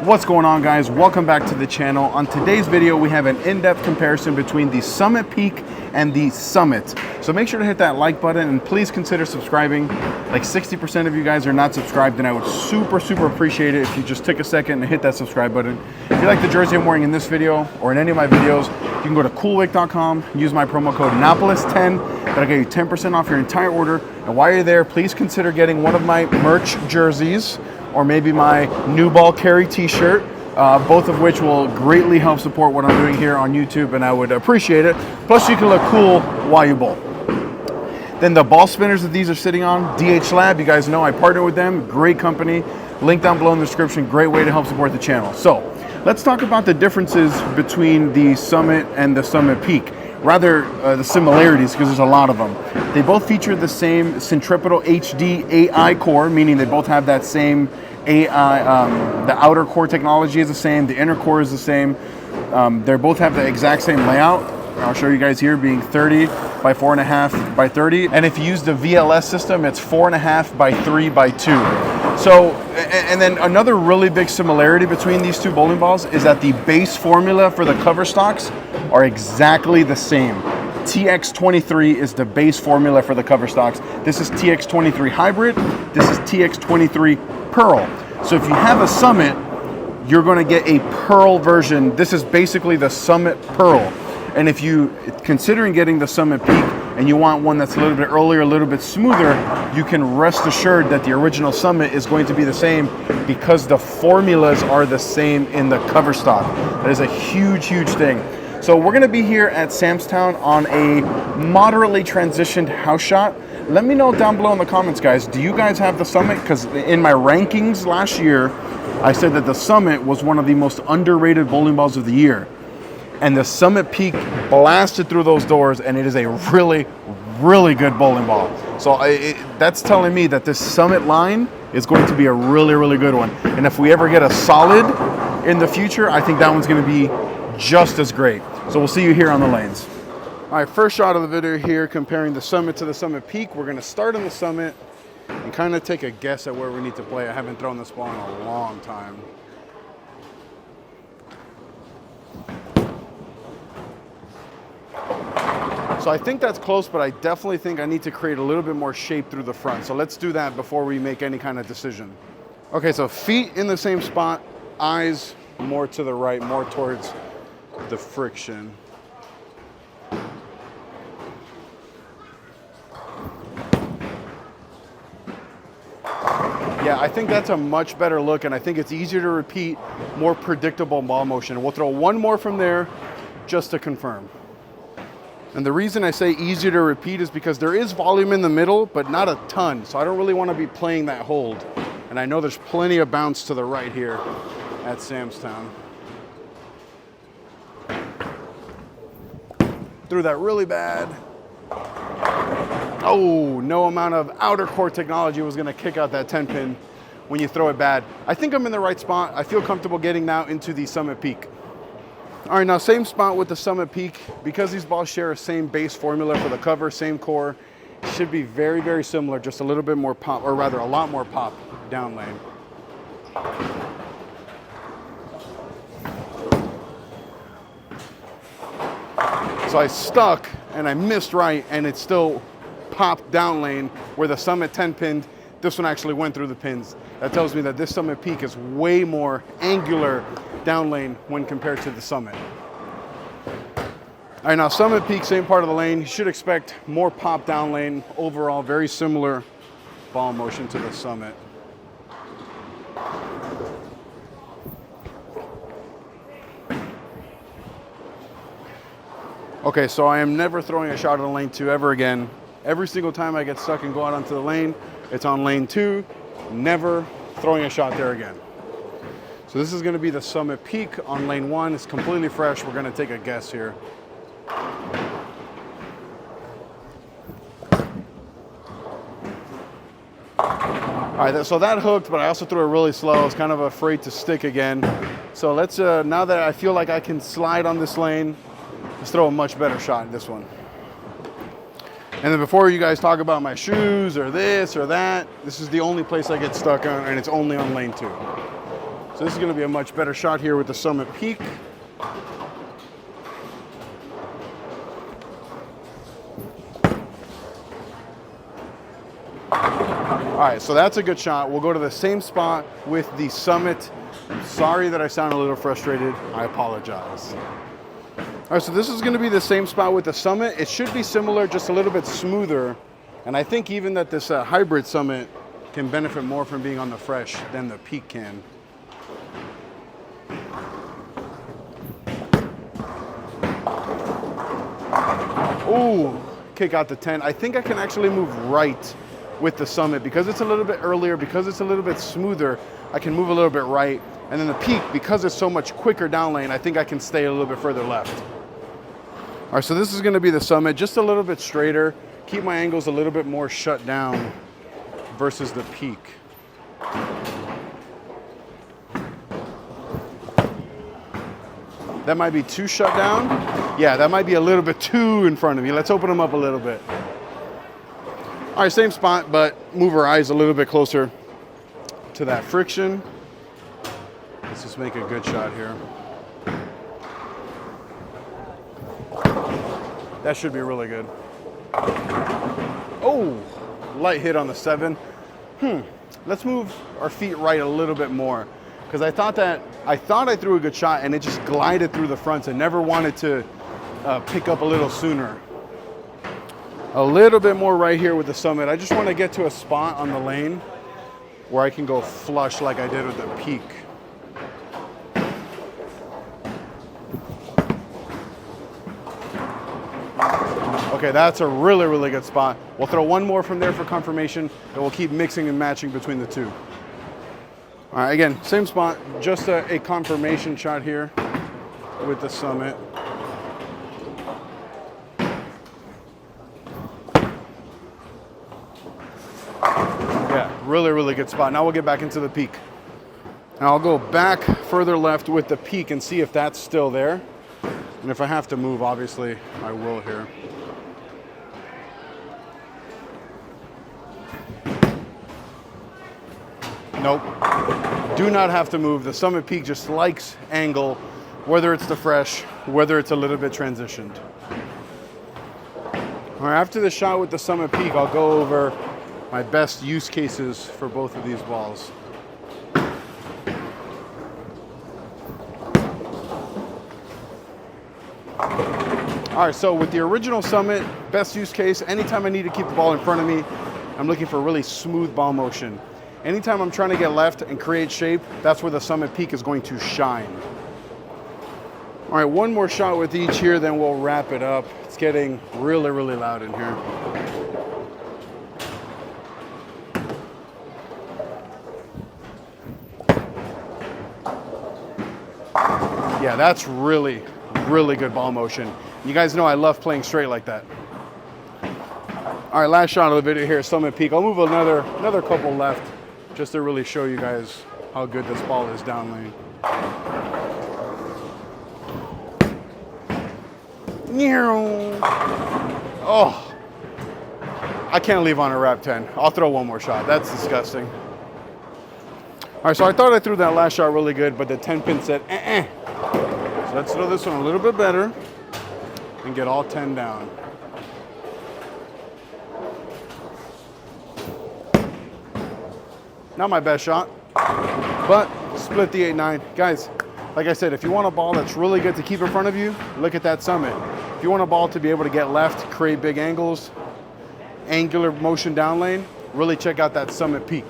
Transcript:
What's going on, guys? Welcome back to the channel. On today's video, we have an in-depth comparison between the Summit Peak and the Summit. So make sure to hit that like button and please consider subscribing. Like 60% of you guys are not subscribed, and I would super appreciate it if you just take a second and hit that subscribe button. If you like the jersey I'm wearing in this video or in any of my videos, you can go to coolwick.com, use my promo code Napoles10. That'll get you 10% off your entire order. And while you're there, please consider getting one of my merch jerseys, or maybe my new ball carry t-shirt, both of which will greatly help support what I'm doing here on YouTube, and I would appreciate it. Plus, you can look cool while you bowl. Then the ball spinners that these are sitting on, DH Lab, you guys know I partner with them, great company. Link down below in the description, great way to help support the channel. So let's talk about the differences between the Summit and the Summit Peak. Rather, the similarities, because there's a lot of them. They both feature the same Centripetal HD AI core, meaning they both have that same AI, the outer core technology is the same, the inner core is the same. They both have the exact same layout. I'll show you guys here, being 30 by 4.5 by 30. And if you use the VLS system, it's 4.5 by 3 by 2. So, and then another really big similarity between these two bowling balls is that the base formula for the cover stocks are exactly the same. TX23 is the base formula for the cover stocks. This is TX23 Hybrid. This is TX23 Pearl. So if you have a Summit, you're going to get a Pearl version. This is basically the Summit Pearl. And if you considering getting the Summit Peak and you want one that's a little bit earlier, a little bit smoother, you can rest assured that the original Summit is going to be the same because the formulas are the same in the cover stock. That is a huge thing. So we're going to be here at Sam's Town on a moderately transitioned house shot. Let me know down below in the comments, guys. Do you guys have the Summit? Because in my rankings last year, I said that the Summit was one of the most underrated bowling balls of the year. And the Summit Peak blasted through those doors, and it is a really good bowling ball. So that's telling me that this Summit line is going to be a really good one. And if we ever get a solid in the future, I think that one's going to be just as great. So we'll see you here on the lanes. All right, first shot of the video here, comparing the Summit to the Summit Peak. We're going to start on the Summit and kind of take a guess at where we need to play. I haven't thrown this ball in a long time. So I think that's close, but I definitely think I need to create a little bit more shape through the front. So let's do that before we make any kind of decision. Okay, so feet in the same spot, eyes more to the right, more towards the friction. Yeah, I think that's a much better look, and I think it's easier to repeat, more predictable ball motion. We'll throw one more from there just to confirm. And the reason I say easier to repeat is because there is volume in the middle, but not a ton. So I don't really want to be playing that hold. And I know there's plenty of bounce to the right here at Sam's Town. Threw that really bad. Oh, no amount of outer core technology was going to kick out that 10 pin when you throw it bad. I think I'm in the right spot. I feel comfortable getting now into the Summit Peak. All right, now same spot with the Summit Peak. Because these balls share a same base formula for the cover, same core, should be very similar, just a little bit more pop, or rather a lot more pop down lane. So I stuck and I missed right, and it still popped down lane where the Summit 10 pinned. This one actually went through the pins. That tells me that this Summit Peak is way more angular down lane when compared to the Summit. All right, now Summit Peak, same part of the lane. You should expect more pop down lane. Overall, very similar ball motion to the Summit. Okay, so I am never throwing a shot on lane 2 ever again. Every single time I get stuck and go out onto the lane, it's on lane 2. Never throwing a shot there again. So this is going to be the Summit Peak on lane 1. It's completely fresh. We're going to take a guess here. All right, so that hooked, but I also threw it really slow. I was kind of afraid to stick again. So let's, now that I feel like I can slide on this lane, let's throw a much better shot in this one. And then before you guys talk about my shoes or this or that, this is the only place I get stuck on, and it's only on lane 2. So So this is gonna be a much better shot here with the Summit Peak. All right, so that's a good shot. We'll go to the same spot with the Summit. Sorry that I sound a little frustrated. I apologize. All right, so this is gonna be the same spot with the Summit. It should be similar, just a little bit smoother. And I think even that this hybrid Summit can benefit more from being on the fresh than the Peak can. Ooh, kick out the 10. I think I can actually move right with the Summit because it's a little bit earlier, because it's a little bit smoother. I can move a little bit right. And then the Peak, because it's so much quicker down lane, I think I can stay a little bit further left. All right, so this is gonna be the Summit, just a little bit straighter, keep my angles a little bit more shut down versus the Peak. That might be too shut down. Yeah, that might be a little bit too in front of me. Let's open them up a little bit. All right, same spot, but move our eyes a little bit closer to that friction. Let's just make a good shot here. That should be really good. Oh, light hit on the 7. Let's move our feet right a little bit more, because I thought I threw a good shot and it just glided through the fronts and never wanted to pick up a little sooner. A little bit more right here with the Summit. I just want to get to a spot on the lane where I can go flush like I did with the Peak. Okay, that's a really, really good spot. We'll throw one more from there for confirmation, and we'll keep mixing and matching between the two. All right, again, same spot, just a confirmation shot here with the Summit. Yeah, really, really good spot. Now we'll get back into the Peak. And I'll go back further left with the Peak and see if that's still there. And if I have to move, obviously, I will here. Nope, do not have to move. The Summit Peak just likes angle, whether it's the fresh, whether it's a little bit transitioned. All right, after the shot with the Summit Peak, I'll go over my best use cases for both of these balls. All right, so with the original Summit, best use case, anytime I need to keep the ball in front of me, I'm looking for really smooth ball motion. Anytime I'm trying to get left and create shape, that's where the Summit Peak is going to shine. All right, one more shot with each here, then we'll wrap it up. It's getting really, really loud in here. Yeah, that's really, really good ball motion. You guys know I love playing straight like that. All right, last shot of the video here, Summit Peak. I'll move another couple left just to really show you guys how good this ball is down lane. Oh, I can't leave on a wrap 10. I'll throw one more shot. That's disgusting. All right, so I thought I threw that last shot really good, but the 10 pin said, So let's throw this one a little bit better and get all 10 down. Not my best shot, but split the 8-9. Guys, like I said, if you want a ball that's really good to keep in front of you, look at that Summit. If you want a ball to be able to get left, create big angles, angular motion down lane, really check out that Summit Peak.